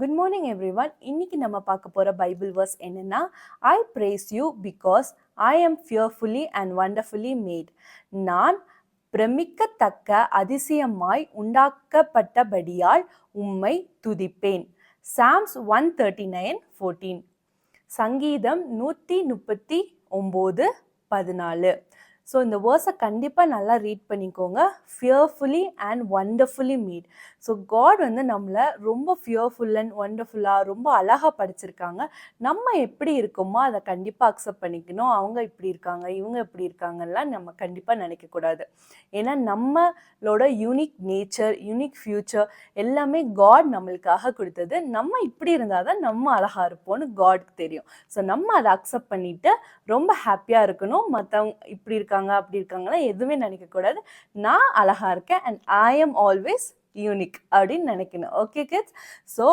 Good morning everyone. இன்னைக்கு நம்ம பார்க்க போகிற பைபிள் வேர்ஸ் என்னன்னா, I praise you because I am fearfully and wonderfully made. நான் பிரமிக்கத்தக்க அதிசயமாய் உண்டாக்கப்பட்டபடியால் உம்மை துதிப்பேன். சாம்ஸ் 139:14. சங்கீதம் 139:14. ஸோ இந்த வேர்ஸை கண்டிப்பாக நல்லா ரீட் பண்ணிக்கோங்க. Fearfully and wonderfully made. So God வந்து நம்மளை ரொம்ப ஃபியர்ஃபுல் அண்ட் ஒண்டர்ஃபுல்லாக ரொம்ப அழகாக படிச்சிருக்காங்க. நம்ம எப்படி இருக்கோமோ அதை கண்டிப்பாக அக்செப்ட் பண்ணிக்கணும். அவங்க இப்படி இருக்காங்க, இவங்க இப்படி இருக்காங்கலாம் நம்ம கண்டிப்பாக நினைக்கக்கூடாது. ஏன்னா நம்மளோட யூனிக் நேச்சர், யூனிக் ஃப்யூச்சர் எல்லாமே காட் நம்மளுக்காக கொடுத்தது. நம்ம இப்படி இருந்தால் தான் நம்ம அழகாக இருப்போம்னு காட்க்கு தெரியும். ஸோ நம்ம அதை அக்செப்ட் பண்ணிவிட்டு ரொம்ப ஹாப்பியாக இருக்கணும். மற்றவங்க இப்படி இருக்காங்க அப்படி இருக்காங்கலாம் எதுவுமே நினைக்கக்கூடாது. நான் அழகாக இருக்கேன் and I am always unique அப்படின்னு நினைக்கணும். Okay kids? ஸோ